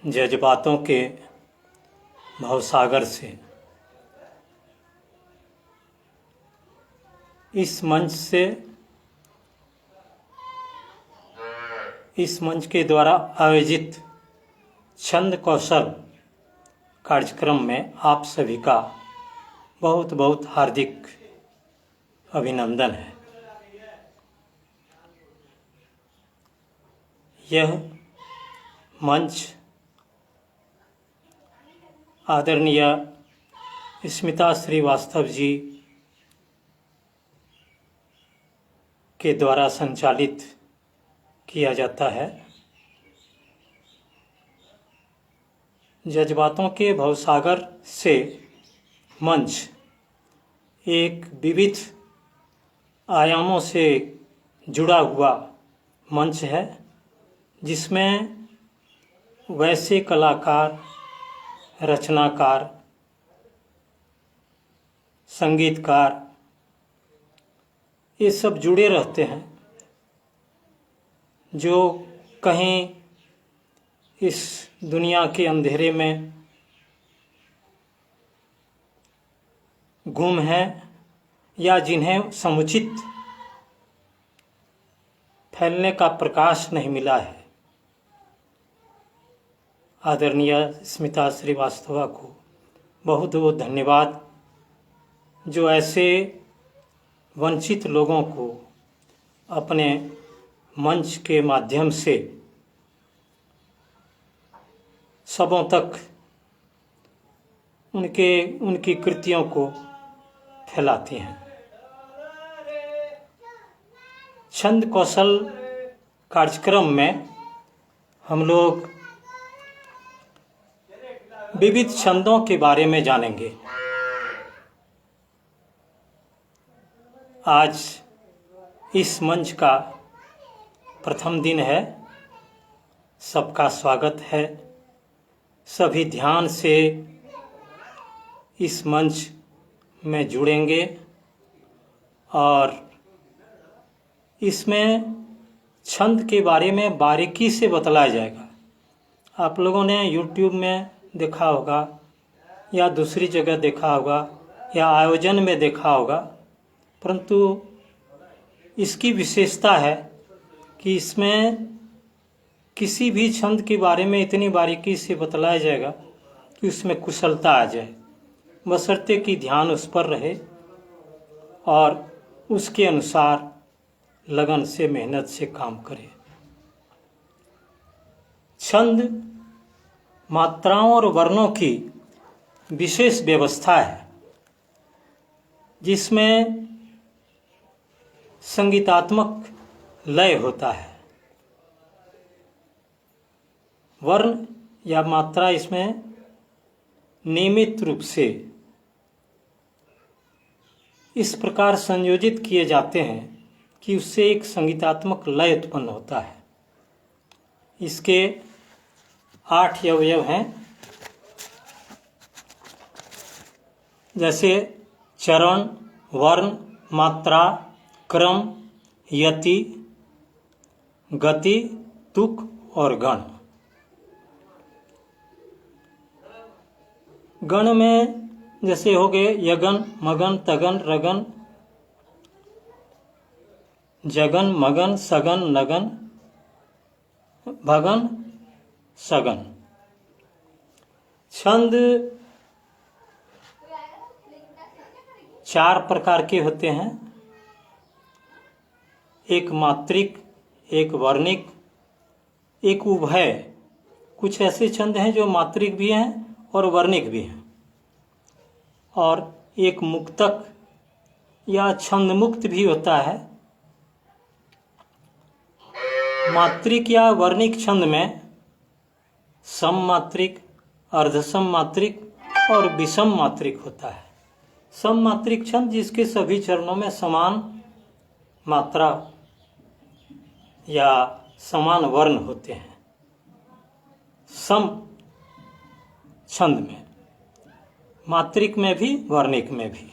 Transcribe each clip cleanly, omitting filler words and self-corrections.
जज्बातों के भवसागर से इस मंच के द्वारा आयोजित छंद कौशल कार्यक्रम में आप सभी का बहुत बहुत हार्दिक अभिनंदन है। यह मंच आदरणीय स्मिता श्रीवास्तव जी के द्वारा संचालित किया जाता है। जज्बातों के भवसागर से मंच एक विविध आयामों से जुड़ा हुआ मंच है, जिसमें वैसे कलाकार, रचनाकार, संगीतकार ये सब जुड़े रहते हैं, जो कहीं इस दुनिया के अंधेरे में गुम हैं या जिन्हें समुचित फैलने का प्रकाश नहीं मिला है। आदरणीय स्मिता श्रीवास्तवा को बहुत बहुत धन्यवाद, जो ऐसे वंचित लोगों को अपने मंच के माध्यम से सबों तक उनकी कृतियों को फैलाती हैं। छंद कौशल कार्यक्रम में हम लोग विविध छंदों के बारे में जानेंगे। आज इस मंच का प्रथम दिन है। सबका स्वागत है। सभी ध्यान से इस मंच में जुड़ेंगे और इसमें छंद के बारे में बारीकी से बतलाया जाएगा। आप लोगों ने YouTube में देखा होगा या दूसरी जगह देखा होगा या आयोजन में देखा होगा, परंतु इसकी विशेषता है कि इसमें किसी भी छंद के बारे में इतनी बारीकी से बतलाया जाएगा कि उसमें कुशलता आ जाए, बशर्ते कि ध्यान उस पर रहे और उसके अनुसार लगन से, मेहनत से काम करे। छंद मात्राओं और वर्णों की विशेष व्यवस्था है, जिसमें संगीतात्मक लय होता है। वर्ण या मात्रा इसमें नियमित रूप से इस प्रकार संयोजित किए जाते हैं कि उससे एक संगीतात्मक लय उत्पन्न होता है। इसके 8 अवयव हैं, जैसे चरण, वर्ण, मात्रा, क्रम, यति, गति, तुक और गण। गण में जैसे हो गए यगन, मगन, तगन, रगन, जगन, मगन, सगन, नगन, भगन, सगन। छंद 4 प्रकार के होते हैं। एक मात्रिक, एक वर्णिक, एक उभय। कुछ ऐसे छंद हैं जो मात्रिक भी हैं और वर्णिक भी हैं, और एक मुक्तक या छंद मुक्त भी होता है। मात्रिक या वर्णिक छंद में सम मात्रिक, अर्धसम मात्रिक और विषम मात्रिक होता है। सम मात्रिक छंद जिसके सभी चरणों में समान मात्रा या समान वर्ण होते हैं। सम छंद में, मात्रिक में भी, वर्णिक में भी।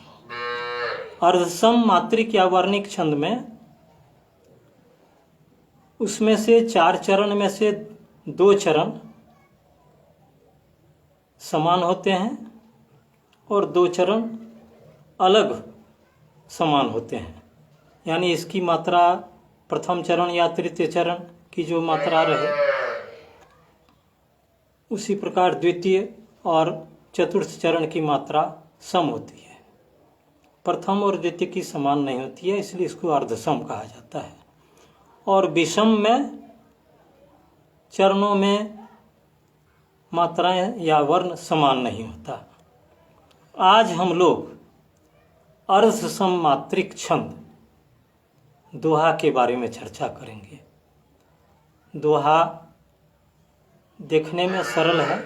अर्धसम मात्रिक या वर्णिक छंद में उसमें से 4 चरण में से 2 चरण समान होते हैं और 2 चरण अलग समान होते हैं। यानी इसकी मात्रा प्रथम चरण या तृतीय चरण की जो मात्रा रहे, उसी प्रकार द्वितीय और चतुर्थ चरण की मात्रा सम होती है। प्रथम और द्वितीय की समान नहीं होती है, इसलिए इसको अर्धसम कहा जाता है। और विषम में चरणों में मात्राएं या वर्ण समान नहीं होता। आज हम लोग अर्धसम मात्रिक छंद दोहा के बारे में चर्चा करेंगे। दोहा देखने में सरल है,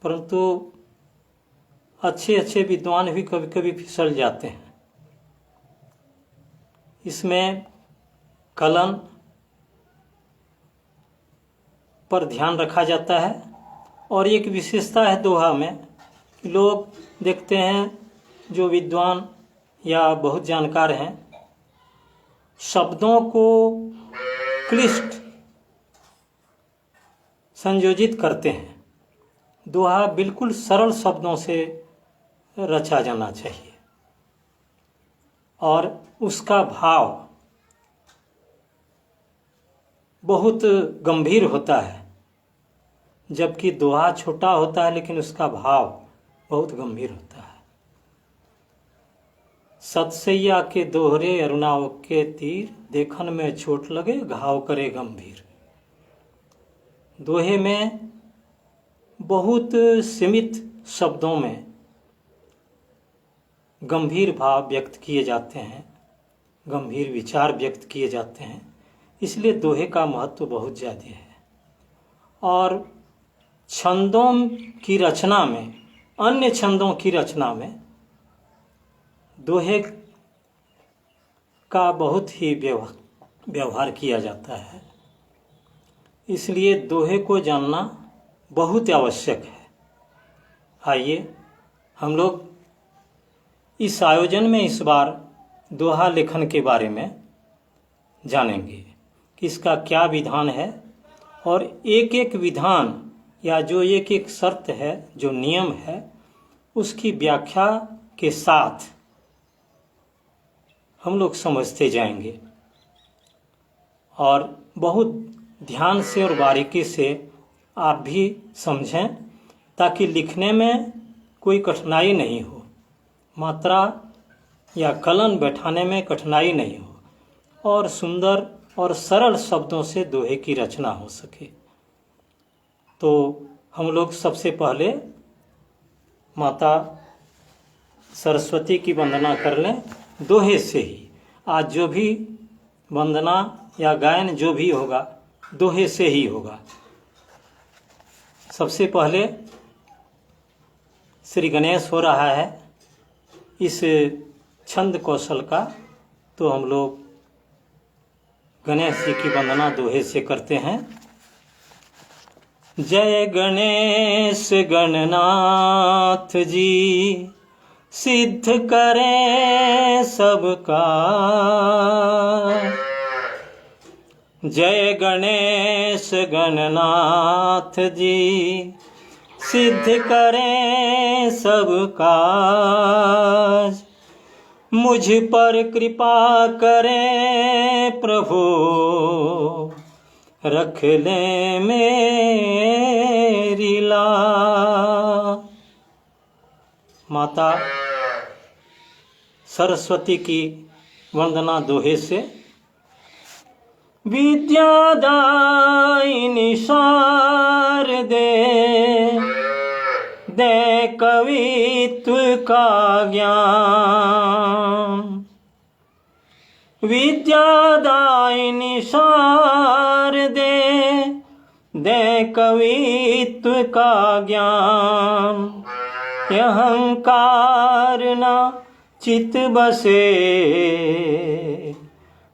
परंतु अच्छे अच्छे विद्वान भी कभी कभी फिसल जाते हैं। इसमें कलन पर ध्यान रखा जाता है। और एक विशेषता है दोहा में, लोग देखते हैं जो विद्वान या बहुत जानकार हैं, शब्दों को क्लिष्ट संयोजित करते हैं। दोहा बिल्कुल सरल शब्दों से रचा जाना चाहिए और उसका भाव बहुत गंभीर होता है, जबकि दोहा छोटा होता है लेकिन उसका भाव बहुत गंभीर होता है। सतसैया के दोहरे अरुणाव के तीर, देखन में चोट लगे घाव करे गंभीर। दोहे में बहुत सीमित शब्दों में गंभीर भाव व्यक्त किए जाते हैं, गंभीर विचार व्यक्त किए जाते हैं, इसलिए दोहे का महत्व बहुत ज़्यादा है। और छंदों की रचना में, अन्य छंदों की रचना में दोहे का बहुत ही व्यवहार किया जाता है, इसलिए दोहे को जानना बहुत आवश्यक है। आइए हम लोग इस आयोजन में इस बार दोहा लेखन के बारे में जानेंगे कि इसका क्या विधान है, और एक एक विधान या जो एक एक शर्त है, जो नियम है, उसकी व्याख्या के साथ हम लोग समझते जाएंगे और बहुत ध्यान से और बारीकी से आप भी समझें, ताकि लिखने में कोई कठिनाई नहीं हो, मात्रा या कलन बैठाने में कठिनाई नहीं हो, और सुंदर और सरल शब्दों से दोहे की रचना हो सके। तो हम लोग सबसे पहले माता सरस्वती की वंदना कर लें दोहे से ही। आज जो भी वंदना या गायन जो भी होगा दोहे से ही होगा। सबसे पहले श्री गणेश हो रहा है इस छंद कौशल का, तो हम लोग गणेश जी की वंदना दोहे से करते हैं। जय गणेश गणनाथ जी, सिद्ध करें सबका। जय गणेश गणनाथ जी, सिद्ध करें सब काज। मुझ पर कृपा करें प्रभु, रख ले मेरी लाज। माता सरस्वती की वंदना दोहे से। विद्यादायिनी शारदे, दे कवित्व का ज्ञान। विद्यादायिनी शारदे, दे कवित्व का ज्ञान। अहंकार न चित बसे,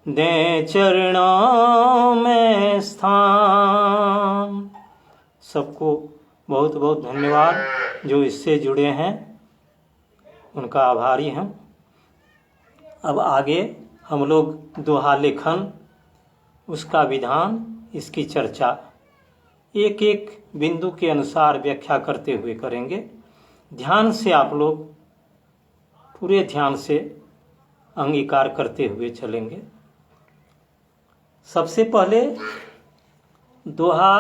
दे चरणों में स्थान। सबको बहुत बहुत धन्यवाद जो इससे जुड़े हैं, उनका आभारी हैं। अब आगे हम लोग दोहा लेखन, उसका विधान, इसकी चर्चा एक एक बिंदु के अनुसार व्याख्या करते हुए करेंगे। ध्यान से आप लोग पूरे ध्यान से अंगीकार करते हुए चलेंगे। सबसे पहले दोहा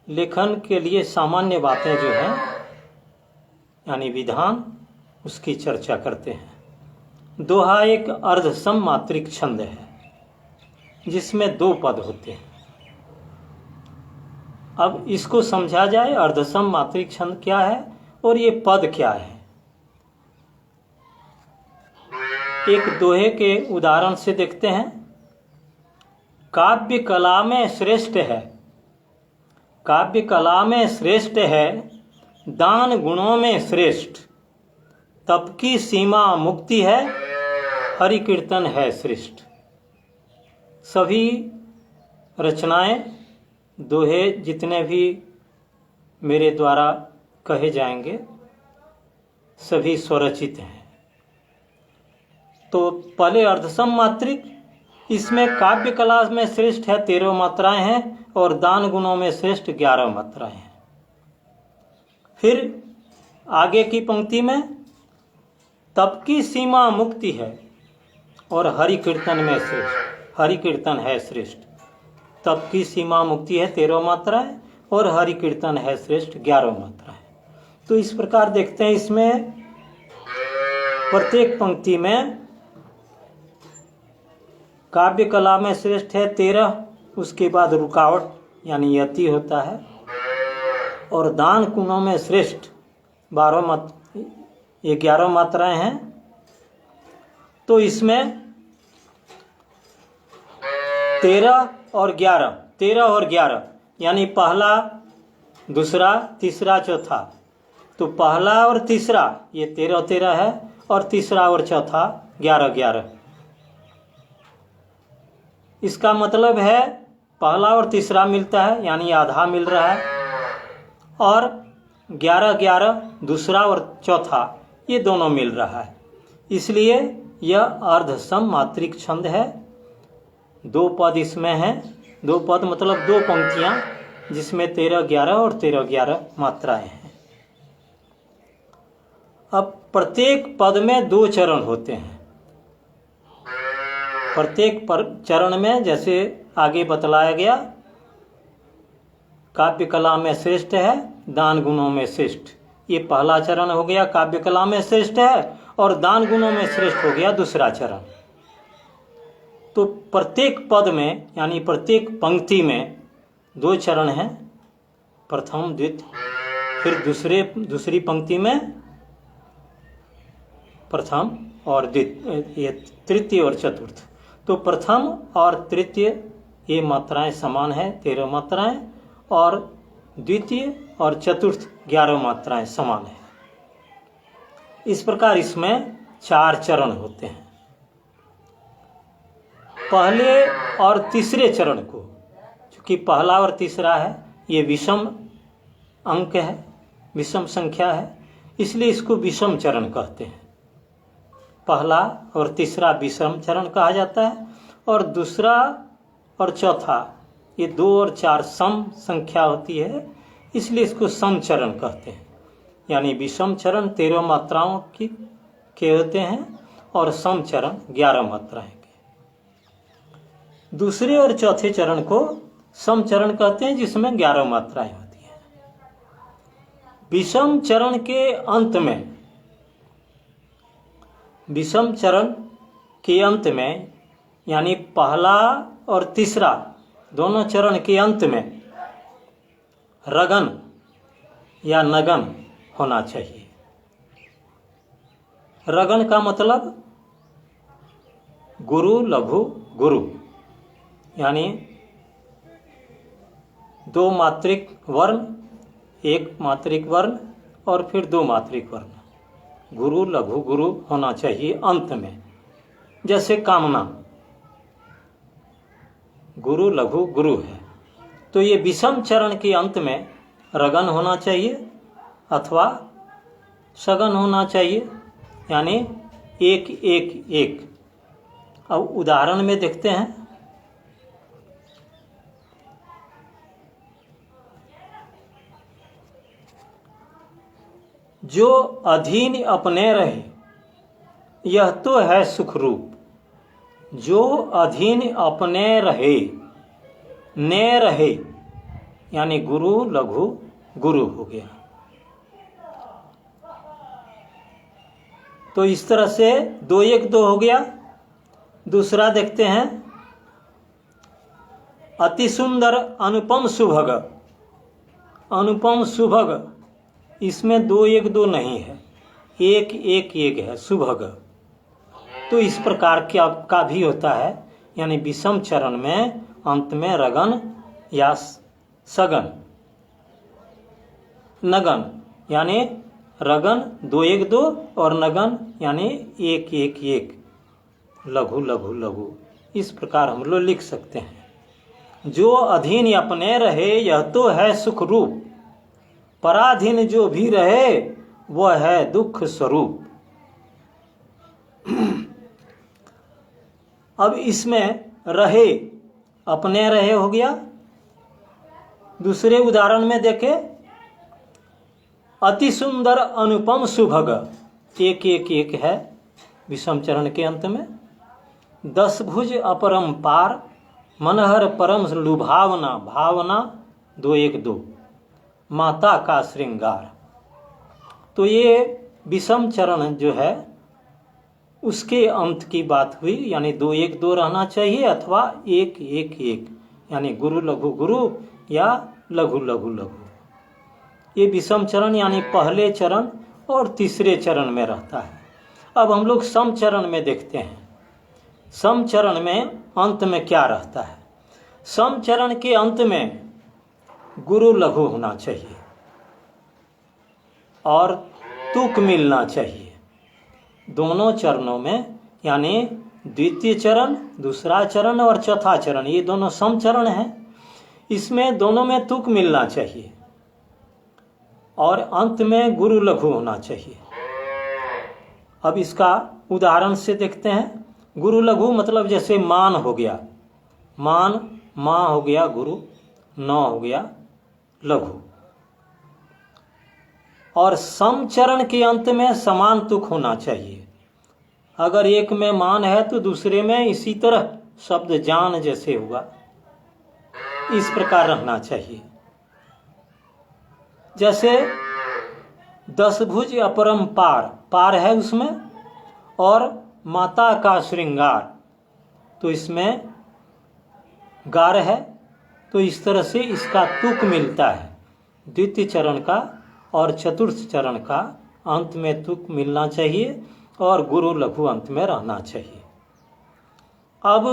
लेखन के लिए सामान्य बातें जो हैं यानी विधान, उसकी चर्चा करते हैं। दोहा एक अर्धसम मात्रिक छंद है जिसमें 2 पद होते हैं। अब इसको समझा जाए, अर्धसम मात्रिक छंद क्या है और ये पद क्या है। एक दोहे के उदाहरण से देखते हैं। काव्य कला में श्रेष्ठ है, काव्य कला में श्रेष्ठ है, दान गुणों में श्रेष्ठ, तप की सीमा मुक्ति है, हरि कीर्तन है श्रेष्ठ। सभी रचनाएं, दोहे जितने भी मेरे द्वारा कहे जाएंगे सभी स्वरचित हैं। तो पहले अर्धसम मात्रिक, इसमें काव्य कला में श्रेष्ठ है 13 मात्राएं हैं और दान गुणों में श्रेष्ठ 11 मात्राएं हैं। फिर आगे की पंक्ति में तप की सीमा मुक्ति है और हरि कीर्तन में श्रेष्ठ, हरि कीर्तन है श्रेष्ठ। तप की सीमा मुक्ति है 13 मात्राएं और हरि कीर्तन है श्रेष्ठ 11 मात्राएं। तो इस प्रकार देखते हैं, इसमें प्रत्येक पंक्ति में काव्य कला में श्रेष्ठ है 13, उसके बाद रुकावट यानी यति होता है, और दान गुणों में श्रेष्ठ 11 मात्राएं हैं। तो इसमें 13 और 11 यानी पहला, दूसरा, तीसरा, चौथा। तो पहला और तीसरा ये 13 है और तीसरा और चौथा 11। इसका मतलब है पहला और तीसरा मिलता है यानी आधा मिल रहा है, और 11 दूसरा और चौथा ये दोनों मिल रहा है। इसलिए यह अर्धसम मात्रिक छंद है। 2 पद इसमें हैं, 2 पद मतलब 2 पंक्तियां जिसमें 13-11 और 13-11 मात्राएं हैं। अब प्रत्येक पद में 2 चरण होते हैं। प्रत्येक चरण में जैसे आगे बतलाया गया, काव्य कला में श्रेष्ठ है, दान गुणों में श्रेष्ठ, ये पहला चरण हो गया। काव्य कला में श्रेष्ठ है और दान गुणों में श्रेष्ठ हो गया दूसरा चरण। तो प्रत्येक पद में यानी प्रत्येक पंक्ति में 2 चरण हैं, प्रथम द्वितीय। फिर दूसरी पंक्ति में प्रथम और द्वितीय, तृतीय और चतुर्थ। तो प्रथम और तृतीय ये मात्राएं समान है 13 मात्राएं, और द्वितीय और चतुर्थ 11 मात्राएं समान है। इस प्रकार इसमें 4 चरण होते हैं। पहले और तीसरे चरण को, क्योंकि पहला और तीसरा है ये विषम अंक है, विषम संख्या है, इसलिए इसको विषम चरण कहते हैं। पहला और तीसरा विषम चरण कहा जाता है, और दूसरा और चौथा ये 2 और 4 सम संख्या होती है, इसलिए इसको सम चरण कहते हैं। यानी विषम चरण 13 मात्राओं के होते हैं और सम चरण 11 मात्राएं के। दूसरे और चौथे चरण को सम चरण कहते हैं जिसमें 11 मात्राएं होती हैं। विषम चरण के अंत में, विषम चरण के अंत में यानी पहला और तीसरा दोनों चरण के अंत में रगन या नगन होना चाहिए। रगन का मतलब गुरु लघु गुरु, यानी 2 मात्रिक वर्ण, 1 मात्रिक वर्ण और फिर 2 मात्रिक वर्ण, गुरु लघु गुरु होना चाहिए अंत में। जैसे कामना गुरु लघु गुरु है, तो ये विषम चरण के अंत में रगन होना चाहिए अथवा सगन होना चाहिए, यानी 1-1-1। अब उदाहरण में देखते हैं। जो अधीन अपने रहे यह तो है सुख रूप। जो अधीन अपने रहे, ने रहे यानी गुरु लघु गुरु हो गया। तो इस तरह से 2 1 2 हो गया। दूसरा देखते हैं, अति सुंदर अनुपम सुभग। अनुपम सुभग, इसमें 2 1 2 नहीं है, 1 1 1 है, सुभग। तो इस प्रकार का भी होता है, यानी विषम चरण में अंत में रगन या सगन, नगन यानी रगन 2 1 2 और नगन यानी 1 1 1, लघु लघु लघु। इस प्रकार हम लोग लिख सकते हैं। जो अधीन अपने रहे यह तो है सुख रूप, पराधीन जो भी रहे वह है दुख स्वरूप। अब इसमें रहे, अपने रहे हो गया। दूसरे उदाहरण में देखें, अति सुंदर अनुपम सुभग, 1 1 1 है विषम चरण के अंत में। 10 भुज अपरंपार, मनहर परम लुभावना, भावना 2 1 2, माता का श्रृंगार। तो ये विषम चरण जो है उसके अंत की बात हुई, यानी 2 1 2 रहना चाहिए अथवा 1 1 1, यानी गुरु लघु गुरु या लघु लघु लघु। ये विषम चरण यानी पहले चरण और तीसरे चरण में रहता है। अब हम लोग सम चरण में देखते हैं। सम चरण में अंत में क्या रहता है? सम चरण के अंत में गुरु लघु होना चाहिए और तुक मिलना चाहिए दोनों चरणों में, यानी द्वितीय चरण, दूसरा चरण और चौथा चरण, ये दोनों सम चरण हैं। इसमें दोनों में तुक मिलना चाहिए और अंत में गुरु लघु होना चाहिए। अब इसका उदाहरण से देखते हैं। गुरु लघु मतलब जैसे मान हो गया, मान, माँ हो गया गुरु, नौ हो गया लघु। और सम चरण के अंत में समान तुक होना चाहिए। अगर एक में मान है तो दूसरे में इसी तरह शब्द जान जैसे हुआ, इस प्रकार रहना चाहिए। जैसे 10 भुज अपरंपार, पार है उसमें, और माता का श्रृंगार, तो इसमें गार है। तो इस तरह से इसका तुक मिलता है। द्वितीय चरण का और चतुर्थ चरण का अंत में तुक मिलना चाहिए और गुरु लघु अंत में रहना चाहिए। अब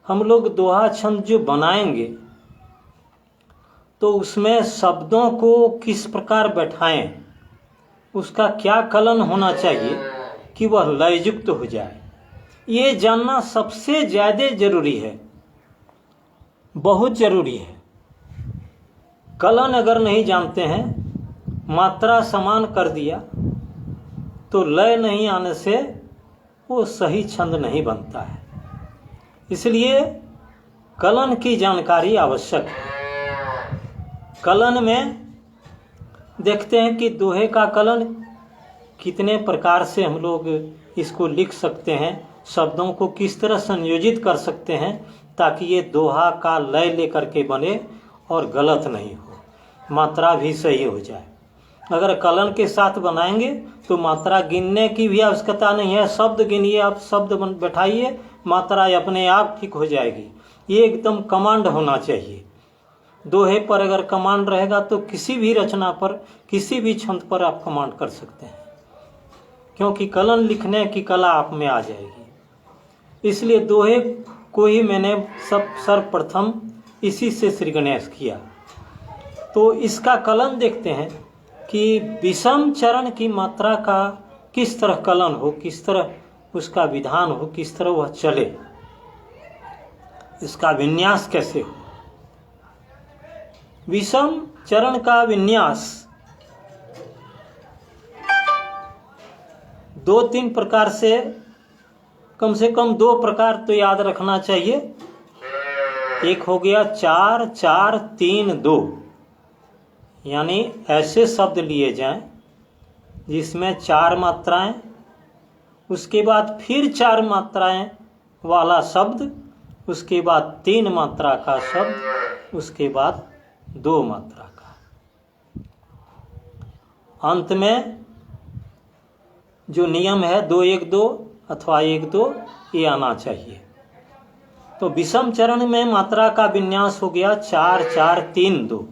हम लोग दोहा छंद जो बनाएंगे तो उसमें शब्दों को किस प्रकार बैठाएं, उसका क्या कलन होना चाहिए कि वह लययुक्त हो जाए, ये जानना सबसे ज़्यादा जरूरी है, बहुत जरूरी है। कलन अगर नहीं जानते हैं, मात्रा समान कर दिया तो लय नहीं आने से वो सही छंद नहीं बनता है। इसलिए कलन की जानकारी आवश्यक है। कलन में देखते हैं कि दोहे का कलन कितने प्रकार से हम लोग इसको लिख सकते हैं, शब्दों को किस तरह संयोजित कर सकते हैं ताकि ये दोहा का लय लेकर के बने और गलत नहीं हो, मात्रा भी सही हो जाए। अगर कलन के साथ बनाएंगे तो मात्रा गिनने की भी आवश्यकता नहीं है। शब्द गिनिए, आप शब्द बैठाइए, मात्रा अपने आप ठीक हो जाएगी। ये एकदम कमांड होना चाहिए। दोहे पर अगर कमांड रहेगा तो किसी भी रचना पर, किसी भी छंद पर आप कमांड कर सकते हैं, क्योंकि कलन लिखने की कला आप में आ जाएगी। इसलिए दोहे को ही मैंने सर्वप्रथम इसी से श्री गणेश किया। तो इसका कलन देखते हैं कि विषम चरण की मात्रा का किस तरह कलन हो, किस तरह उसका विधान हो, किस तरह वह चले, इसका विन्यास कैसे हो। विषम चरण का विन्यास 2-3 प्रकार से कम 2 प्रकार तो याद रखना चाहिए। एक हो गया 4 4 3 2, यानी ऐसे शब्द लिए जाएं जिसमें 4 मात्राएं, उसके बाद फिर 4 मात्राएं वाला शब्द, उसके बाद 3 मात्रा का शब्द, उसके बाद 2 मात्रा का। अंत में जो नियम है 2-1-2 अथवा 1-2 ये आना चाहिए। तो विषम चरण में मात्रा का विन्यास हो गया 4-4-3-2।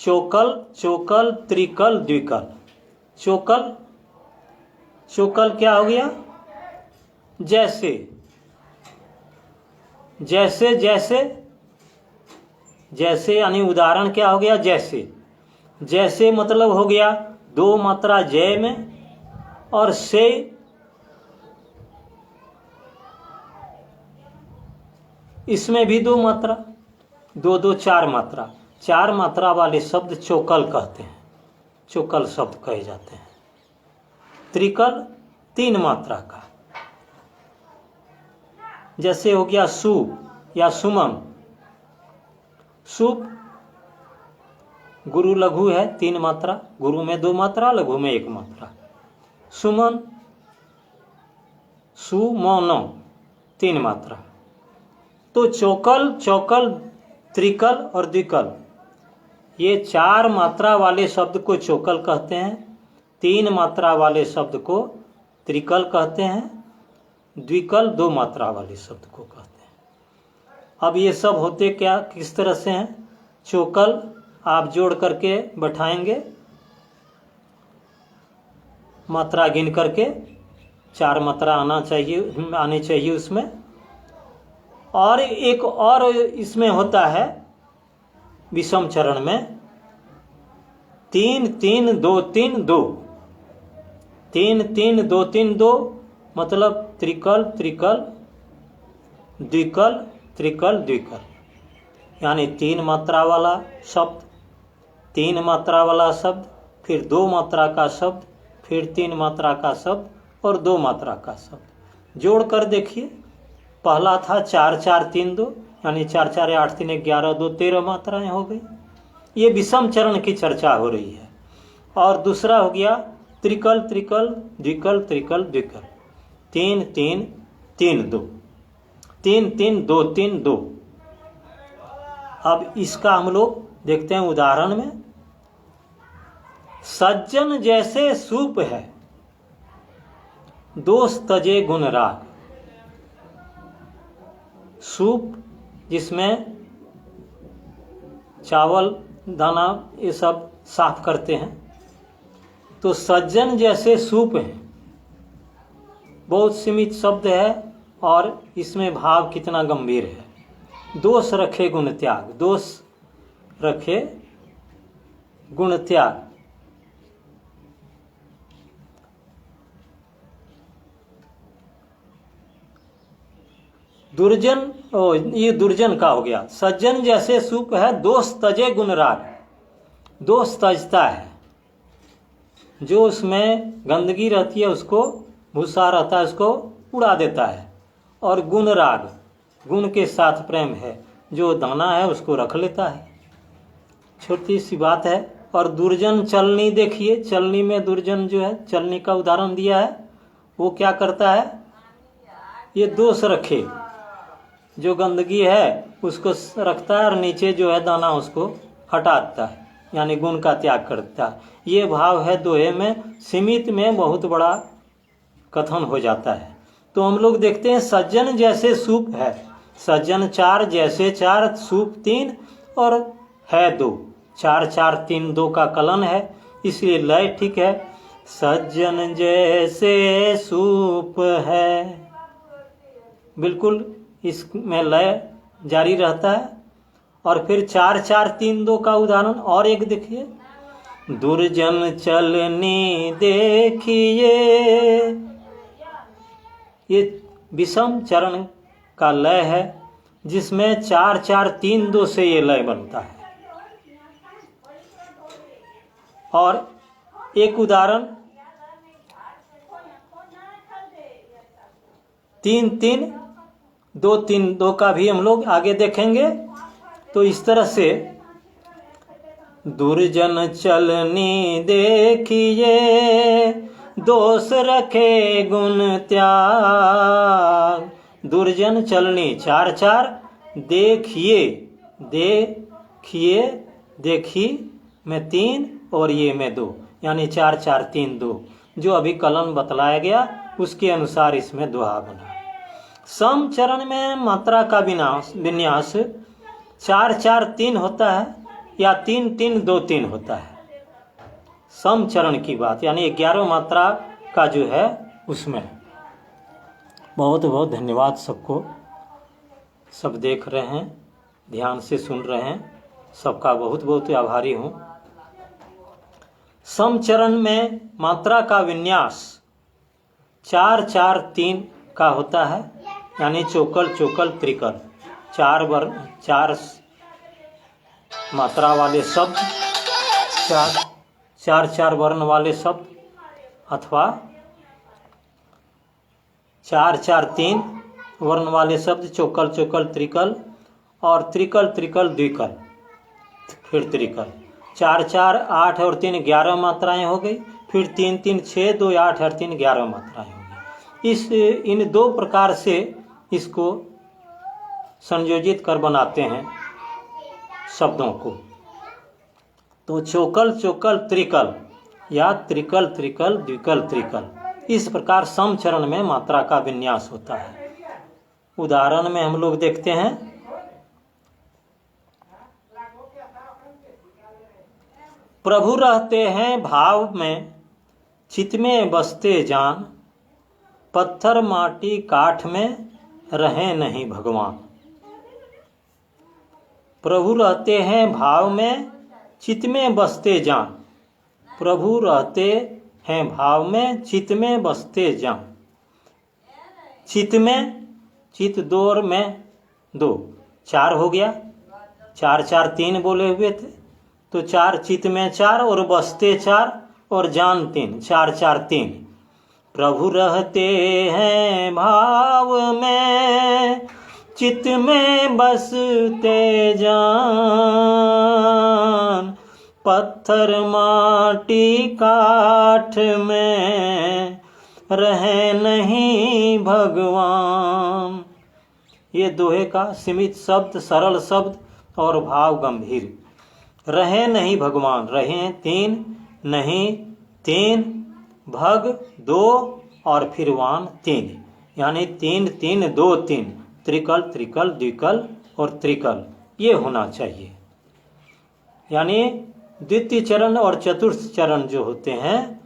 चोकल, चोकल, त्रिकल, द्विकल। चोकल, चोकल क्या हो गया? जैसे, जैसे, जैसे, जैसे यानी उदाहरण क्या हो गया? जैसे। जैसे मतलब हो गया 2 मात्रा जय में और से इसमें भी 2 मात्रा, 2-2 4 मात्रा। 4 मात्रा वाले शब्द चोकल कहते हैं, चोकल शब्द कहे जाते हैं। त्रिकल 3 मात्रा का, जैसे हो गया सु या सुमन। सुप गुरु लघु है 3 मात्रा, गुरु में 2 मात्रा, लघु में 1 मात्रा। सुमन, सुमन 3 मात्रा। तो चोकल, चौकल, त्रिकल और द्विकल ये 4 मात्रा वाले शब्द को चोकल कहते हैं, 3 मात्रा वाले शब्द को त्रिकल कहते हैं, द्विकल 2 मात्रा वाले शब्द को कहते हैं। अब ये सब होते क्या किस तरह से हैं? चोकल आप जोड़ करके बैठाएंगे, मात्रा गिन करके 4 मात्रा आनी चाहिए उसमें। और एक और इसमें होता है विषम चरण में 3-3-2-3-2। 3-3-2-3-2 मतलब त्रिकल, त्रिकल, द्विकल, त्रिकल, द्विकल, यानी 3 मात्रा वाला शब्द, 3 मात्रा वाला शब्द, फिर 2 मात्रा का शब्द, फिर 3 मात्रा का शब्द और 2 मात्रा का शब्द। जोड़ कर देखिए, पहला था 4-4-3-2 यानी 4-4-8-3-11 2 13 मात्राएं हो गई। ये विषम चरण की चर्चा हो रही है। और दूसरा हो गया त्रिकल, त्रिकल, द्विकल, त्रिकल, द्विकल। 3-3-3-2, 3-3-2-3-2। अब इसका हम लोग देखते हैं उदाहरण में। सज्जन जैसे सूप है, दोष तजे गुण राग। सूप जिसमें चावल दाना ये सब साफ करते हैं, तो सज्जन जैसे सूप है, बहुत सीमित शब्द है और इसमें भाव कितना गंभीर है। दोष रखे गुण त्याग, दोष रखे गुण त्याग। दुर्जन, ये दुर्जन का हो गया। सज्जन जैसे सूप है, दोष तजे गुण राग। दोष तजता है, जो उसमें गंदगी रहती है उसको, भूसा रहता है उसको उड़ा देता है। और गुण राग, गुण के साथ प्रेम है, जो दाना है उसको रख लेता है। छोटी सी बात है। और दुर्जन चलनी देखिए, चलनी में दुर्जन जो है, चलनी का उदाहरण दिया है, वो क्या करता है? ये दोष रखे, जो गंदगी है उसको रखता है और नीचे जो है दाना उसको हटा देता है, यानी गुण का त्याग करता है। ये भाव है दोहे में। सीमित में बहुत बड़ा कथन हो जाता है। तो हम लोग देखते हैं सज्जन जैसे सूप है, सज्जन 4, जैसे 4, सूप 3 और है 2। 4-4-3-2 का कलन है, इसलिए लय ठीक है। सज्जन जैसे सूप है, बिल्कुल इसमें लय जारी रहता है। और फिर 4-4-3-2 का उदाहरण और एक देखिए। दुर्जन चलनी देखिए, ये विषम चरण का लय है, जिसमें 4-4-3-2 से ये लय बनता है। और एक उदाहरण 3-3-2-3-2 का भी हम लोग आगे देखेंगे। तो इस तरह से दुर्जन चलनी देखिए, दोष रखे गुण त्याग। दुर्जन चलनी, चार चार, देखिए, देखिए, देखी में 3 और ये में 2, यानी 4 4 3 2, जो अभी कलन बतलाया गया उसके अनुसार इसमें दोहा बना। सम चरण में मात्रा का विन्यास 4 4 3 होता है या 3 3 2 3 होता है। सम चरण की बात, यानी 11 मात्रा का जो है उसमें। बहुत बहुत धन्यवाद सबको, सब देख रहे हैं, ध्यान से सुन रहे हैं, सबका बहुत बहुत आभारी हूँ। सम चरण में मात्रा का विन्यास 4 4 3 का होता है, यानी चौकल चौकल त्रिकल, 4 मात्रा वाले शब्द, 4 4 वर्ण वाले शब्द, अथवा 4 4 3 वर्ण वाले शब्द, चौकल चौकल त्रिकल, और त्रिकल त्रिकल द्विकल, फिर त्रिकल। 4 4 8 और 3 11 मात्राएं हो गई, फिर 3 3 6 2 8 और 3 11 मात्राएं हो गई। इन 2 प्रकार से इसको संयोजित कर बनाते हैं शब्दों को। तो चौकल चौकल त्रिकल या त्रिकल त्रिकल द्विकल त्रिकल, इस प्रकार सम चरण में मात्रा का विन्यास होता है। उदाहरण में हम लोग देखते हैं, प्रभु रहते हैं भाव में, चित में बसते जान, पत्थर माटी काठ में रहे नहीं भगवान। प्रभु रहते हैं भाव में, चित में बसते जान। प्रभु रहते हैं भाव में, चित में बसते जान। चित में, चित 2 और में 2, 4 हो गया। 4 4 3 बोले हुए थे, तो 4 चित में 4 और बसते 4 और जान 3, 4 4 3। प्रभु रहते हैं भाव में, चित में बसते जान, पत्थर माटी काठ में रहे नहीं भगवान। ये दोहे का सीमित शब्द, सरल शब्द और भाव गंभीर। रहे नहीं भगवान, रहे 3, नहीं 3, भग 2 और फिर वान 3, यानी 3 3 2 3, त्रिकल त्रिकल द्विकल और त्रिकल, ये होना चाहिए। यानी द्वितीय चरण और चतुर्थ चरण जो होते हैं,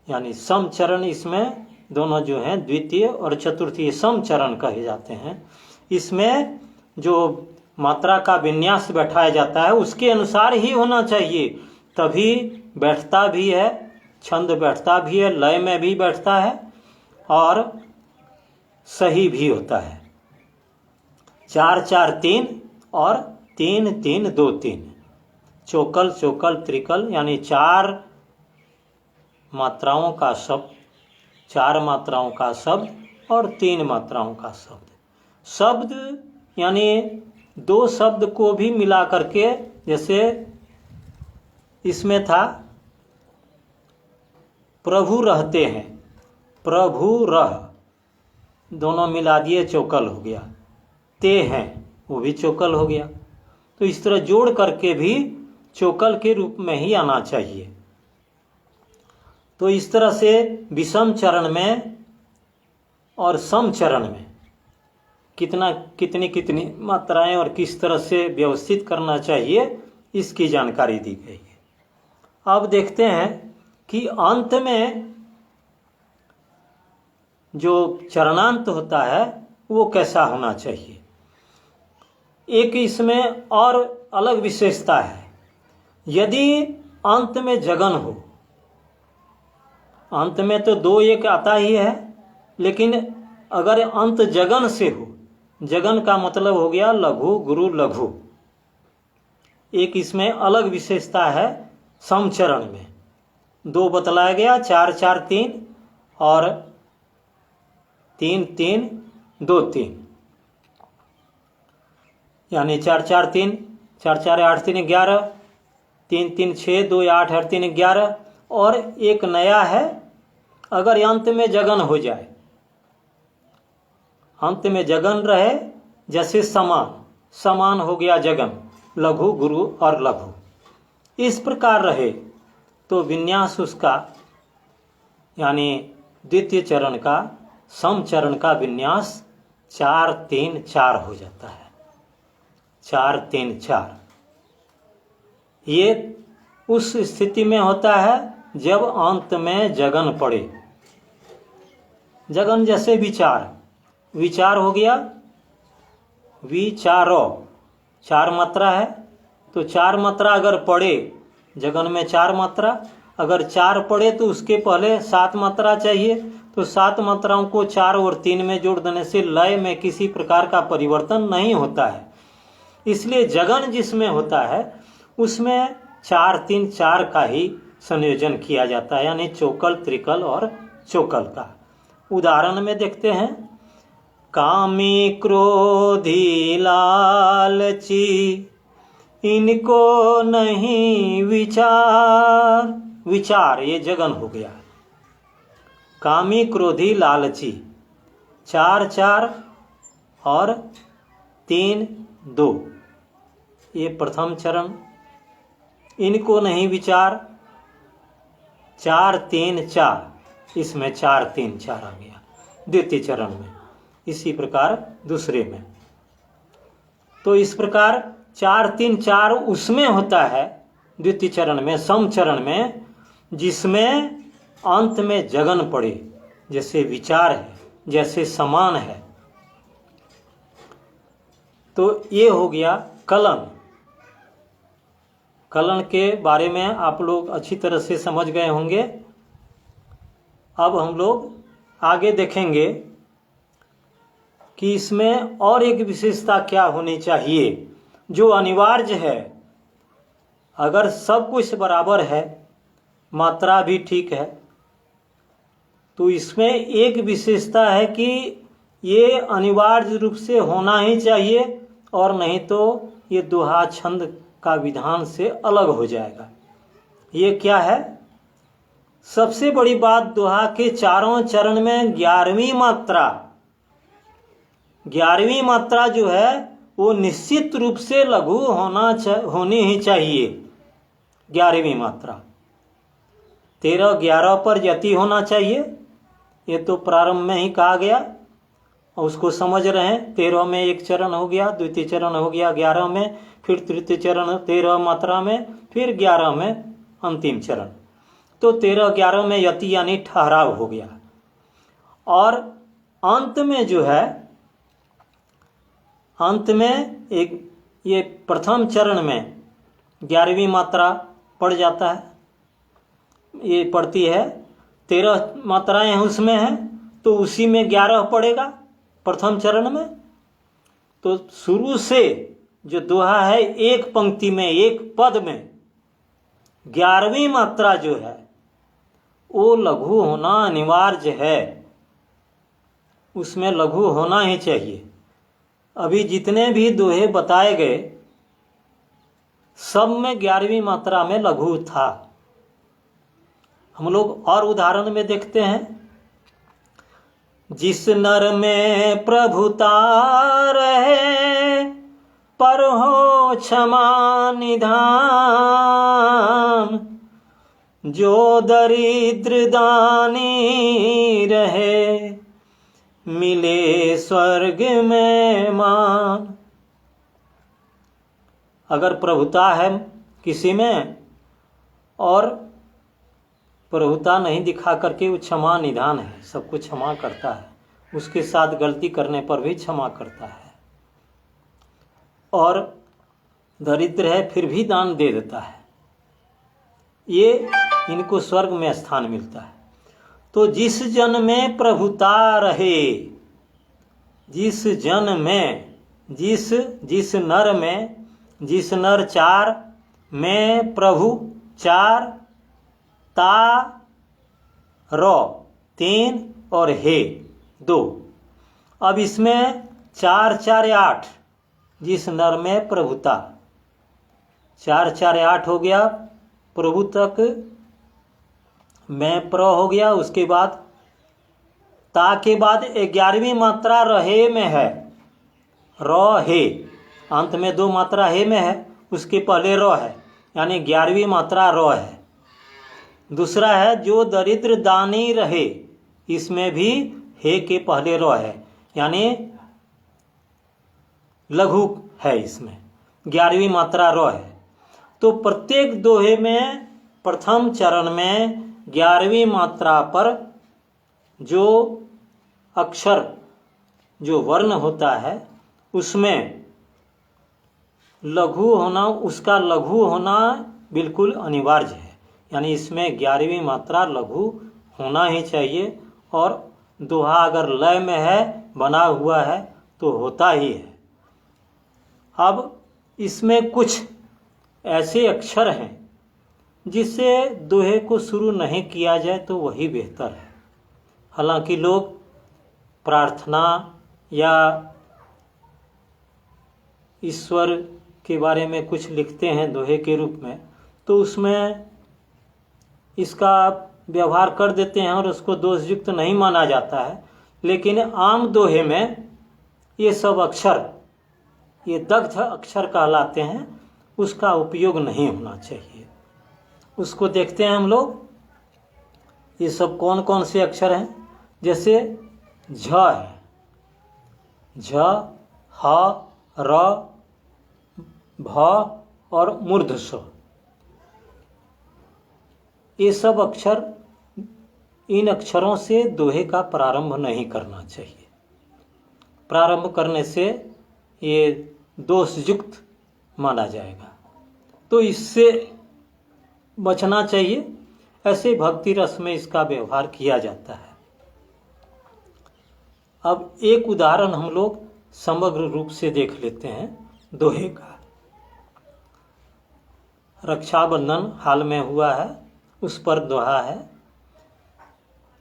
यानी सम चरण, इसमें दोनों जो हैं द्वितीय और चतुर्थ, ये सम चरण कहे जाते हैं। इसमें जो मात्रा का विन्यास बैठाया जाता है उसके अनुसार ही होना चाहिए, तभी बैठता भी है, छंद बैठता भी है, लय में भी बैठता है और सही भी होता है। 4 4 3 और 3 3 2 3, चौकल चौकल त्रिकल, यानी 4 मात्राओं का शब्द, 4 मात्राओं का शब्द और 3 मात्राओं का शब्द। शब्द यानी 2 शब्द को भी मिला करके, जैसे इसमें था प्रभु रहते हैं, प्रभु रह, दोनों मिला दिए, चौकल हो गया। ते हैं, वो भी चौकल हो गया। तो इस तरह जोड़ करके भी चौकल के रूप में ही आना चाहिए। तो इस तरह से विषम चरण में और सम चरण में कितनी मात्राएं और किस तरह से व्यवस्थित करना चाहिए, इसकी जानकारी दी गई है। अब देखते हैं कि अंत में जो चरणांत होता है वो कैसा होना चाहिए। एक इसमें और अलग विशेषता है, यदि अंत में जगन हो, अंत में तो 2 1 आता ही है, लेकिन अगर अंत जगन से हो, जगन का मतलब हो गया लघु गुरु लघु, एक इसमें अलग विशेषता है। समचरण में 2 बतलाया गया, 4 4 3 और 3 3 2 3, यानी 4 4 3, 4 4 8 3 11, 3 3 6, 2 8 8 3 11, और एक नया है अगर अंत में जगन हो जाए, अंत में जगन रहे, जैसे समान, समान हो गया जगन, लघु गुरु और लघु, इस प्रकार रहे तो विन्यास उसका यानी द्वितीय चरण का सम चरण का विन्यास 4 3 4 हो जाता है। 4 3 4 ये उस स्थिति में होता है जब अंत में जगन पड़े। जगन जैसे विचार, विचार हो गया, विचारो 4 मात्रा है, तो 4 मात्रा अगर पड़े, जगन में 4 मात्रा अगर 4 पड़े तो उसके पहले 7 मात्रा चाहिए, तो 7 मात्राओं को 4 और 3 में जोड़ देने से लय में किसी प्रकार का परिवर्तन नहीं होता है। इसलिए जगन जिसमें होता है उसमें 4 3 4 का ही संयोजन किया जाता है, यानी चौकल, त्रिकल और चौकल का। उदाहरण में देखते हैं, कामी क्रोधी लालची इनको नहीं विचार, विचार ये जगन हो गया। कामी क्रोधी लालची 4 4 और 3 2, ये प्रथम चरण। इनको नहीं विचार 4 3 4, इसमें 4 3 4 आ गया द्वितीय चरण में। इसी प्रकार दूसरे में, तो इस प्रकार 4 3 4 उसमें होता है द्वितीय चरण में, सम चरण में, जिसमें अंत में जगन पड़े, जैसे विचार है, जैसे समान है। तो ये हो गया कलन। कलन के बारे में आप लोग अच्छी तरह से समझ गए होंगे। अब हम लोग आगे देखेंगे कि इसमें और एक विशेषता क्या होनी चाहिए जो अनिवार्य है। अगर सब कुछ बराबर है, मात्रा भी ठीक है, तो इसमें एक विशेषता है कि ये अनिवार्य रूप से होना ही चाहिए, और नहीं तो ये दोहा छंद का विधान से अलग हो जाएगा। ये क्या है? सबसे बड़ी बात, दोहा के चारों चरण में 11वीं मात्रा, 11वीं मात्रा जो है वो निश्चित रूप से लघु होनी ही चाहिए। 11वीं मात्रा 13 11 पर यति होना चाहिए, ये तो प्रारंभ में ही कहा गया और उसको समझ रहे हैं। 13 में एक चरण हो गया, द्वितीय चरण हो गया 11 में, फिर तृतीय चरण 13 मात्रा में, फिर 11 में अंतिम चरण। तो 13 11 में यति यानी ठहराव हो गया। और अंत में जो है, अंत में एक ये प्रथम चरण में 11वीं मात्रा पड़ जाता है, ये पड़ती है। 13 मात्राएं उसमें हैं, तो उसी में 11 पड़ेगा प्रथम चरण में। तो शुरू से जो दोहा है, एक पंक्ति में, एक पद में 11वीं मात्रा जो है वो लघु होना अनिवार्य है, उसमें लघु होना ही चाहिए। अभी जितने भी दोहे बताए गए सब में 11वीं मात्रा में लघु था। हम लोग और उदाहरण में देखते हैं, जिस नर में प्रभुता रहे पर हो क्षमा निधान, जो दरिद्र दानी रहे मिले स्वर्ग में मान। अगर प्रभुता है किसी में और प्रभुता नहीं दिखा करके वो क्षमा निधान है, सबको क्षमा करता है, उसके साथ गलती करने पर भी क्षमा करता है, और दरिद्र है फिर भी दान दे देता है, ये इनको स्वर्ग में स्थान मिलता है। तो जिस जन में प्रभुता रहे, जिस जन में, जिस नर में, जिस नर 4 में प्रभु 4 ता रो 3 और हे 2। अब इसमें 4 4 8, जिस नर में प्रभुता 4 4 8 हो गया, प्रभु तक मैं प्र हो गया। उसके बाद ता के बाद 11वीं मात्रा रहे में है, र हे, अंत में 2 मात्रा हे में है, उसके पहले र है, यानी 11वीं मात्रा र है। दूसरा है जो दरिद्र दानी रहे, इसमें भी हे के पहले र है, यानी लघु है, इसमें 11वीं मात्रा र है। तो प्रत्येक दोहे में प्रथम चरण में 11वीं मात्रा पर जो अक्षर, जो वर्ण होता है, उसमें लघु होना, उसका लघु होना बिल्कुल अनिवार्य है। यानी इसमें 11वीं मात्रा लघु होना ही चाहिए, और दोहा अगर लय में है, बना हुआ है, तो होता ही है। अब इसमें कुछ ऐसे अक्षर हैं जिससे दोहे को शुरू नहीं किया जाए तो वही बेहतर है। हालांकि लोग प्रार्थना या ईश्वर के बारे में कुछ लिखते हैं दोहे के रूप में, तो उसमें इसका व्यवहार कर देते हैं और उसको दोषयुक्त नहीं माना जाता है। लेकिन आम दोहे में ये सब अक्षर, ये दग्ध अक्षर कहलाते हैं, उसका उपयोग नहीं होना चाहिए। उसको देखते हैं हम लोग, ये सब कौन कौन से अक्षर हैं। जैसे झ है, झ, ह, र, भ और मूर्ध स, ये सब अक्षर, इन अक्षरों से दोहे का प्रारंभ नहीं करना चाहिए। प्रारंभ करने से ये दोषयुक्त माना जाएगा, तो इससे बचना चाहिए। ऐसे भक्ति रस में इसका व्यवहार किया जाता है। अब एक उदाहरण हम लोग समग्र रूप से देख लेते हैं दोहे का। रक्षाबंधन हाल में हुआ है, उस पर दोहा है।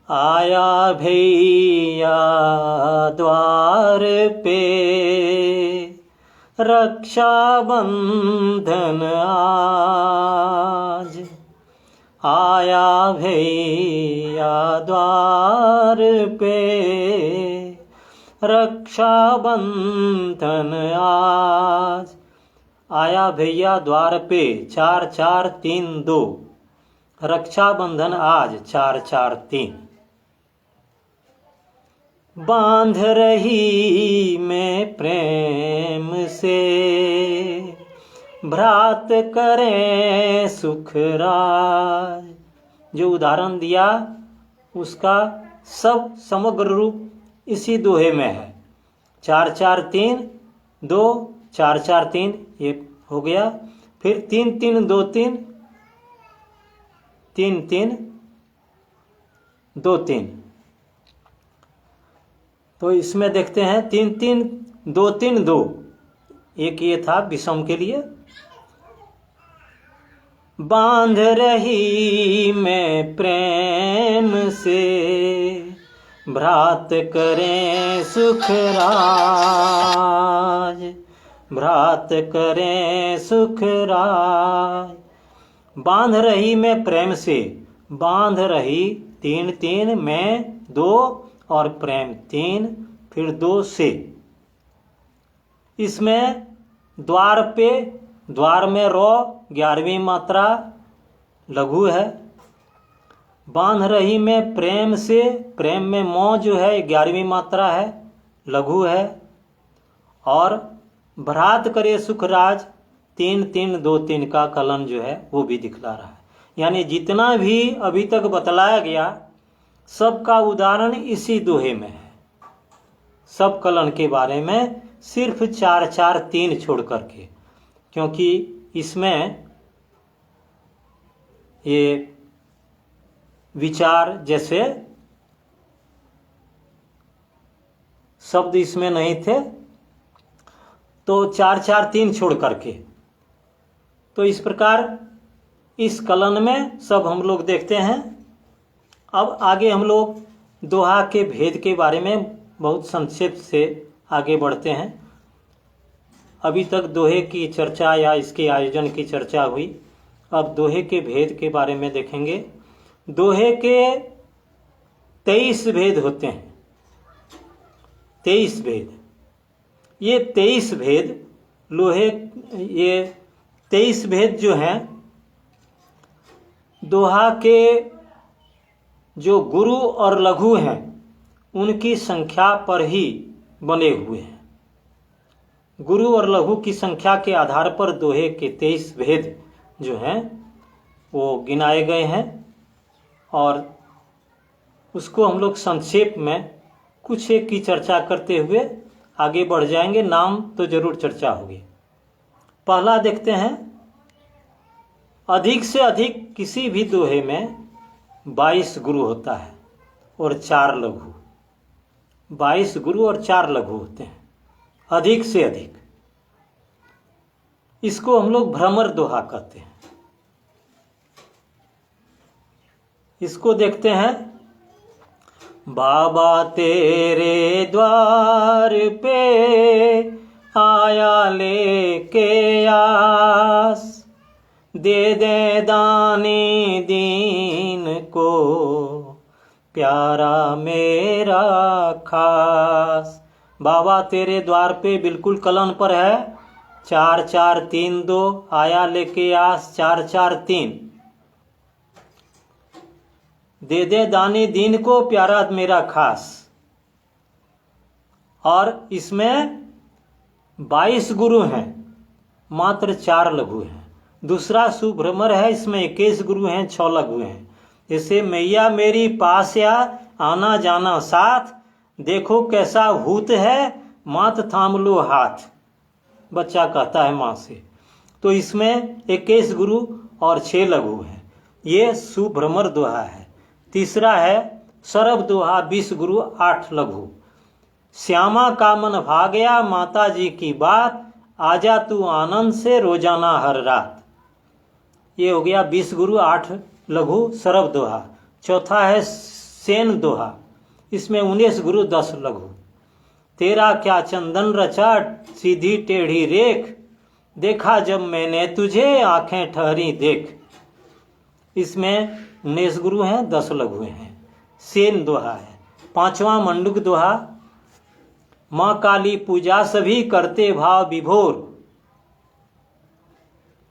आया भैया द्वार पे रक्षाबंधन आज, आया भैया द्वार पे रक्षाबंधन आज। आया भैया द्वार पे 4 4 3 2, रक्षाबंधन आज 4 4 3। बांध रही मैं प्रेम से, भ्रात करें सुख राज। जो उदाहरण दिया उसका सब समग्र रूप इसी दोहे में है। 4 4 3 2, 4 4 3 ये हो गया। फिर 3 3 2 3, 3 3 2 3। तो इसमें देखते हैं 3 3 2 3 2, एक ये था विषम के लिए। बांध रही मैं प्रेम से, भ्रात करें सुख राज, भ्रात करें सुख राज। बांध रही मैं प्रेम से, बांध रही 3 3, मैं 2 और प्रेम 3, फिर 2 से। इसमें द्वार पे, द्वार में रो 11वीं मात्रा लघु है। बांध रही में प्रेम से, प्रेम में मौ जो है 11वीं मात्रा है, लघु है। और भ्रात करे सुखराज 3 3 2 3 का कलन जो है वो भी दिखला रहा है। यानी जितना भी अभी तक बतलाया गया सबका उदाहरण इसी दोहे में है। सब कलन के बारे में सिर्फ 4 4 3 छोड़ करके, क्योंकि इसमें ये विचार जैसे शब्द इसमें नहीं थे, तो 4 4 3 छोड़ करके। तो इस प्रकार इस कलन में सब हम लोग देखते हैं। अब आगे हम लोग दोहा के भेद के बारे में बहुत संक्षेप से आगे बढ़ते हैं। अभी तक दोहे की चर्चा या इसके आयोजन की चर्चा हुई। अब दोहे के भेद के बारे में देखेंगे। दोहे के 23 भेद होते हैं, 23 भेद। ये 23 भेद ये 23 भेद जो हैं दोहा के जो गुरु और लघु हैं उनकी संख्या पर ही बने हुए हैं। गुरु और लघु की संख्या के आधार पर दोहे के 23 भेद जो हैं वो गिनाए गए हैं और उसको हम लोग संक्षेप में कुछ एक की चर्चा करते हुए आगे बढ़ जाएंगे। नाम तो जरूर चर्चा होगी। पहला देखते हैं, अधिक से अधिक किसी भी दोहे में 22 गुरु होता है और 4 लघु। 22 गुरु और 4 लघु होते हैं, अधिक से अधिक। इसको हम लोग भ्रमर दोहा कहते हैं। इसको देखते हैं, बाबा तेरे द्वार पे आया लेके आस, दे दे दानी दीन को प्यारा मेरा खास। बाबा तेरे द्वार पे बिल्कुल कलन पर है। 4 4 3 2 आया लेके आस 4 4 3। दे दे दानी दीन को प्यारा मेरा खास। और इसमें 22 गुरु हैं, मात्र 4 लघु हैं। दूसरा सुभ्रमर है, इसमें 21 गुरु हैं, 6 लघु हैं। जैसे मैया मेरी पास या आना जाना साथ, देखो कैसा भूत है मात थाम लो हाथ। बच्चा कहता है माँ से। तो इसमें 21 गुरु और 6 लघु हैं। ये सुभ्रमर दोहा है। तीसरा है सरब दोहा, 20 गुरु 8 लघु। श्यामा का मन भागया माता जी की बात, आजा तू आनंद से रोजाना हर रात। ये हो गया 20 गुरु 8 लघु सरब दोहा। चौथा है सेन दोहा, इसमें 19 गुरु 10 लघु। तेरा क्या चंदन रचा सीधी टेढ़ी रेख, देखा जब मैंने तुझे आंखें ठहरी देख। इसमें 19 गुरु हैं, 10 लघु हैं। सेन दोहा है। पांचवा मंडूक दोहा, माँ काली पूजा सभी करते भाव विभोर,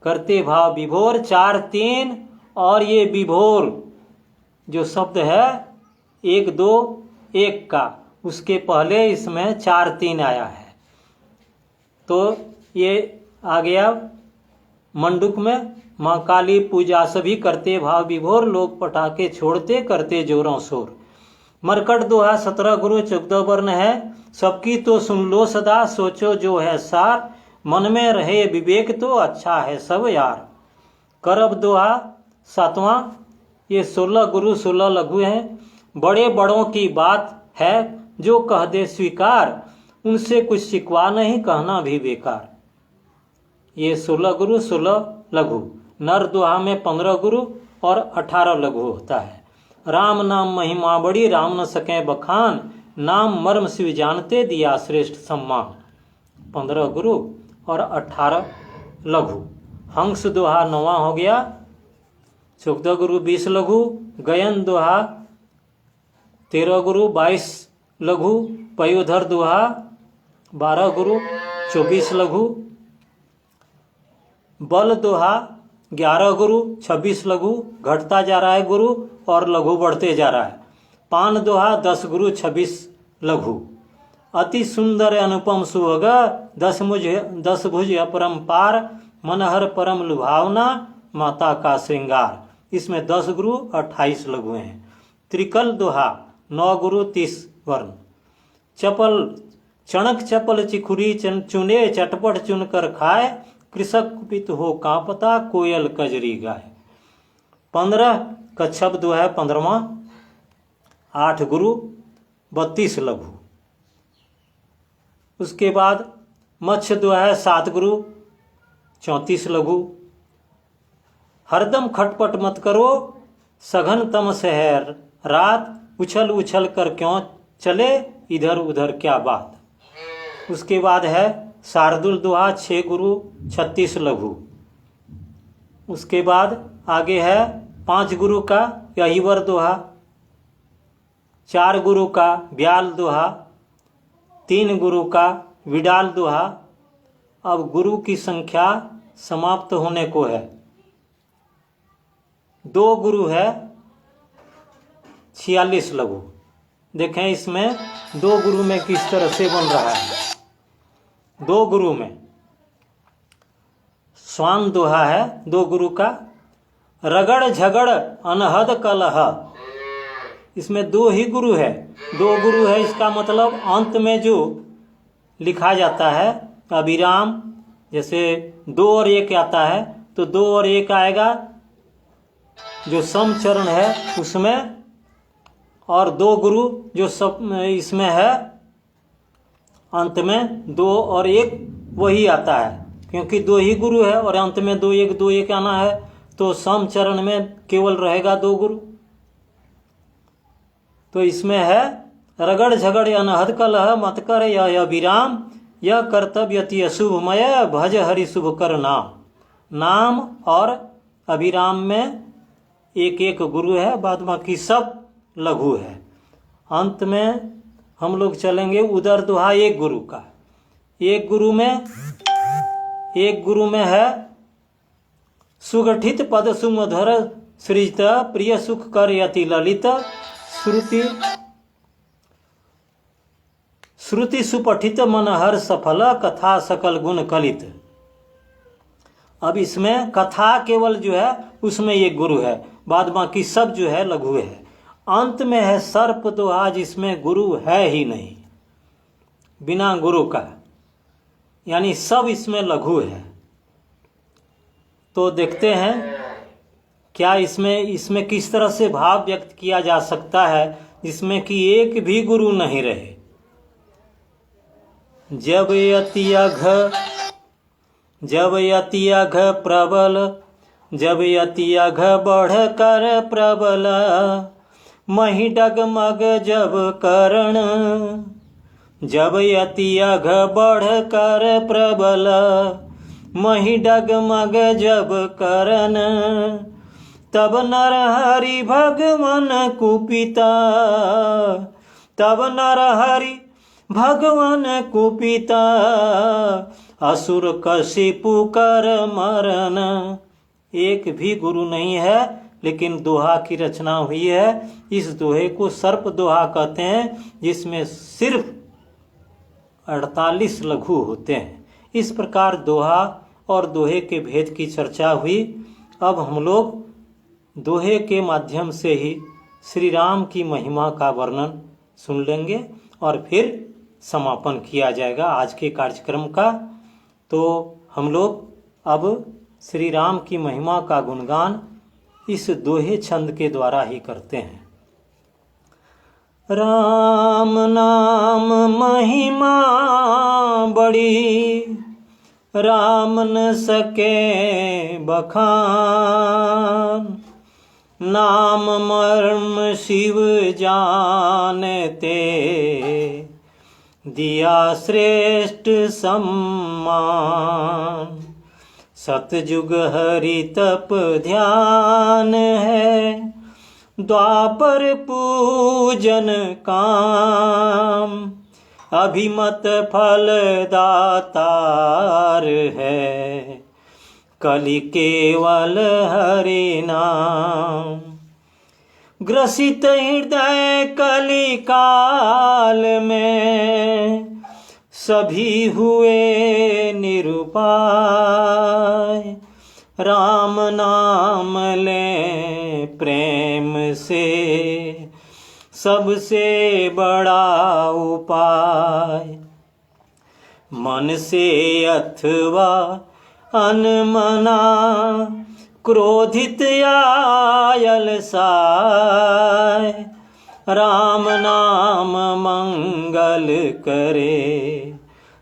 करते भाव विभोर 4 3। और ये विभोर जो शब्द है 1 2 1 का, उसके पहले इसमें 4 3 आया है। तो ये आ गया मंडूक में, माँ काली पूजा सभी करते भाव विभोर, लोग पटाखे छोड़ते करते जोरों शोर। मरकट दोहा 17 गुरु 14 वर्ण है। सबकी तो सुन लो सदा, सोचो जो है सार, मन में रहे विवेक तो अच्छा है सब यार। करब दोहा 7वां, ये 16 गुरु 16 लघु हैं। बड़े बड़ों की बात है जो कह दे स्वीकार, उनसे कुछ शिकवा नहीं कहना भी बेकार। ये 16 गुरु 16 लघु। नर दोहा में 15 गुरु और 18 लघु होता है। राम नाम महिमा बड़ी, राम न सके बखान, नाम मर्म शिव जानते दिया श्रेष्ठ सम्मान। 15 गुरु और 18 लघु। हंस दोहा 9वां हो गया। 14 गुरु 20 लघु। गयन दोहा 13 गुरु 22 लघु। पयोधर दोहा 12 गुरु 24 लघु। बल दोहा 11 गुरु 26 लघु। घटता जा रहा है गुरु और लघु बढ़ते जा रहा है। पान दोहा 10 गुरु 26 लघु। अति सुंदर अनुपम सुभग 10 भुज अपरंपार, मनहर परम लुभावना माता का श्रृंगार। इसमें 10 गुरु 28 लघु हैं। त्रिकल दोहा 9 गुरु 30 वर्ण। चपल चणक चपल चिखुरी चुने, चटपट चुनकर खाए, कृषक कुपित हो कांपता कोयल कजरी गाय। 15 कच्छप दोहा 15वां 8 गुरु 32 लघु। उसके बाद मत्स्य दोहा 7 गुरु 34 लघु। हरदम खटपट मत करो सघन तमस है रात, उछल उछल कर क्यों चले इधर उधर क्या बात। उसके बाद है शार्दुल दोहा 6 गुरु 36 लघु। उसके बाद आगे है 5 गुरु का यहीवर दोहा, 4 गुरु का ब्याल दोहा, 3 गुरु का विडाल दोहा। अब गुरु की संख्या समाप्त होने को है। 2 गुरु है 46 लघु। देखें इसमें 2 गुरु में किस तरह से बन रहा है। 2 गुरु में स्वान दोहा है 2 गुरु का। रगड़ झगड़ अनहद कलह, इसमें 2 ही गुरु है। 2 गुरु है, इसका मतलब अंत में जो लिखा जाता है अभिराम, जैसे 2 और 1 आता है तो 2 और 1 आएगा जो सम चरण है उसमें, और 2 गुरु जो सब इसमें है अंत में 2 और 1 वही आता है, क्योंकि 2 ही गुरु है और अंत में 2 1 आना है तो सम चरण में केवल रहेगा 2 गुरु। तो इसमें है रगड़ झगड़ अनहद कलह मत कर यह विराम, यह कर्तव्य अति अशुभमय भज हरि शुभ कर नाम। नाम और अभिराम में 1 गुरु है, बाद बाकी सब लघु है। अंत में हम लोग चलेंगे उदर दोहा 1 गुरु का। 1 गुरु में है सुगठित पद सुमधुर सृजित प्रिय सुख कर यति ललित, श्रुति सुपठित मन हर सफल कथा सकल गुण कलित। अब इसमें कथा केवल जो है उसमें 1 गुरु है, बाद बाकी सब जो है लघु है। अंत में है सर्प दोहा जिसमें गुरु है ही नहीं, बिना गुरु का, यानी सब इसमें लघु है। तो देखते हैं क्या इसमें किस तरह से भाव व्यक्त किया जा सकता है जिसमें कि 1 भी गुरु नहीं रहे। जब यति अघ प्रबल, जब यति अघ बढ़ कर प्रबल, मही डगमग जब करण। जब यति अघ बढ़ कर प्रबल, मही डगमग जब करण। तब नर हरि भगवान कुपिता, तब नर हरि भगवान कुपिता, असुर कशिपु कर मरन। 1 भी गुरु नहीं है, लेकिन दोहा की रचना हुई है। इस दोहे को सर्प दोहा कहते हैं, जिसमें सिर्फ 48 लघु होते हैं। इस प्रकार दोहा और दोहे के भेद की चर्चा हुई। अब हम लोग दोहे के माध्यम से ही श्री राम की महिमा का वर्णन सुन लेंगे और फिर समापन किया जाएगा आज के कार्यक्रम का। तो हम लोग अब श्री राम की महिमा का गुणगान इस दोहे छंद के द्वारा ही करते हैं। राम नाम महिमा बड़ी, राम न सके बखान। नाम मर्म शिव जानते, दिया श्रेष्ठ सम्मान। सतयुग हरि तप ध्यान है, द्वापर पूजन काम। अभिमत फल दातार है, कलि केवल हरि नाम। ग्रसित हृदय कलि काल में, सभी हुए निरुपाय। राम नाम ले प्रेम से, सबसे बड़ा उपाय। मन से अथवा अनमना, क्रोधित आयल साय। राम नाम मंगल करे,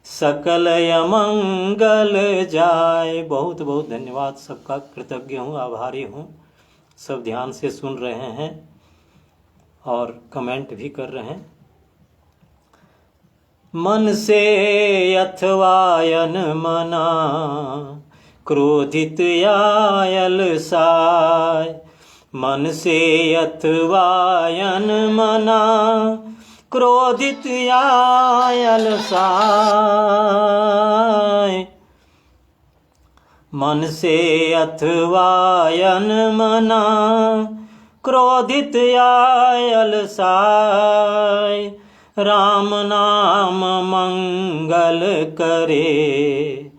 सकल अमंगल जाए। बहुत बहुत धन्यवाद सबका, कृतज्ञ हूँ, आभारी हूँ। सब ध्यान से सुन रहे हैं और कमेंट भी कर रहे हैं। मन से अथवा अनमना, क्रोधित या अलसाय। मन से अथवा अनमना, क्रोधित या अलसाय। मन से अथवा अनमना, क्रोधित या अलसाय। राम नाम मंगल करे,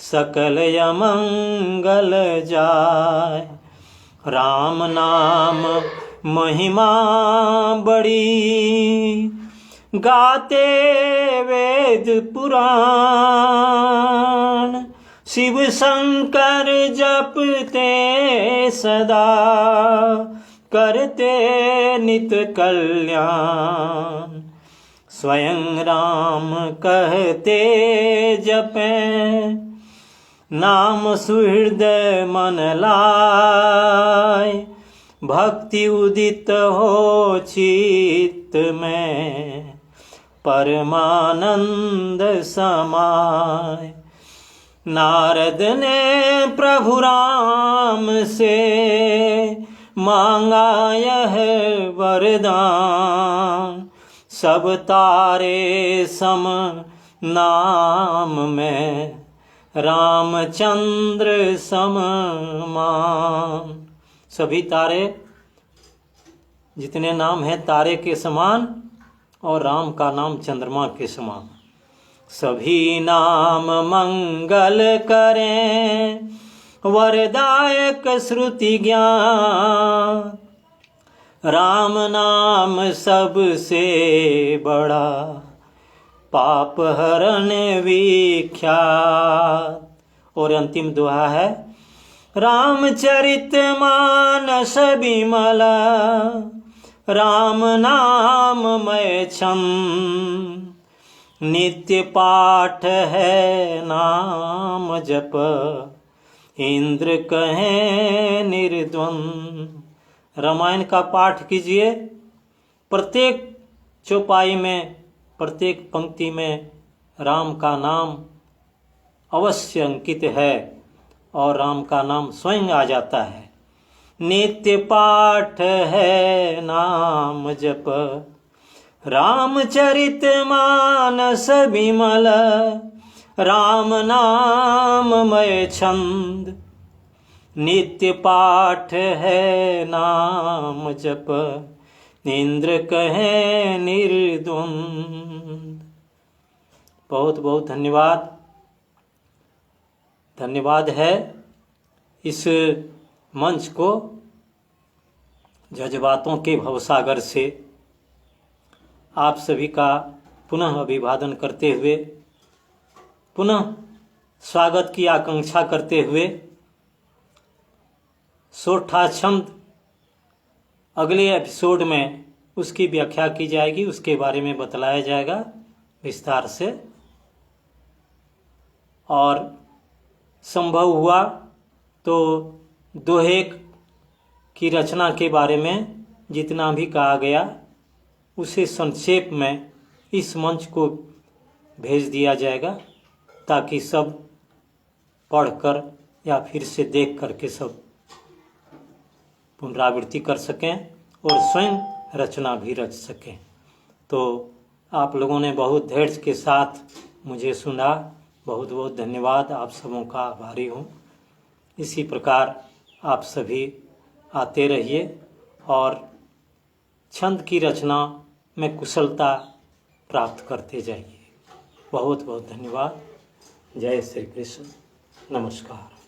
सकल अमंगल जाय। राम नाम महिमा बड़ी, गाते वेद पुराण। शिव शंकर जपते सदा, करते नित कल्याण। स्वयं राम कहते जपें, नाम सुहृदय मन लाय। भक्ति उदित हो चित्त में, परमानंद समाय। नारद ने प्रभु राम से, मांगा यह वरदान। सब तारे सम नाम में, रामचंद्र समान। सभी तारे, जितने नाम हैं तारे के समान, और राम का नाम चंद्रमा के समान। सभी नाम मंगल करें, वरदायक श्रुति ज्ञान। राम नाम सबसे बड़ा, पाप हरण विख्यात। और अंतिम दोहा है, रामचरित मानस बिमला, राम नाम मय छंद। नित्य पाठ है नाम जप, इंद्र कहें निर्द्वंद। रामायण का पाठ कीजिए, प्रत्येक चौपाई में, प्रत्येक पंक्ति में राम का नाम अवश्य अंकित है, और राम का नाम स्वयं आ जाता है। नित्य पाठ है नाम जप, रामचरित मानस बिमल। राम नाम मय छंद, नित्य पाठ है नाम जप, इंद्र कहे निर्द्वंद। बहुत बहुत धन्यवाद। धन्यवाद है इस मंच को जज्बातों के भवसागर से आप सभी का पुनः अभिवादन करते हुए, पुनः स्वागत की आकांक्षा करते हुए, सोठा छंद अगले एपिसोड में उसकी व्याख्या की जाएगी, उसके बारे में बतलाया जाएगा विस्तार से। और संभव हुआ तो दोहे की रचना के बारे में जितना भी कहा गया उसे संक्षेप में इस मंच को भेज दिया जाएगा, ताकि सब पढ़कर या फिर से देख करके सब पुनरावृत्ति कर सकें और स्वयं रचना भी रच सकें। तो आप लोगों ने बहुत धैर्य के साथ मुझे सुना, बहुत बहुत धन्यवाद। आप सबों का आभारी हूँ। इसी प्रकार आप सभी आते रहिए और छंद की रचना में कुशलता प्राप्त करते जाइए। बहुत बहुत धन्यवाद। जय श्री कृष्ण। नमस्कार।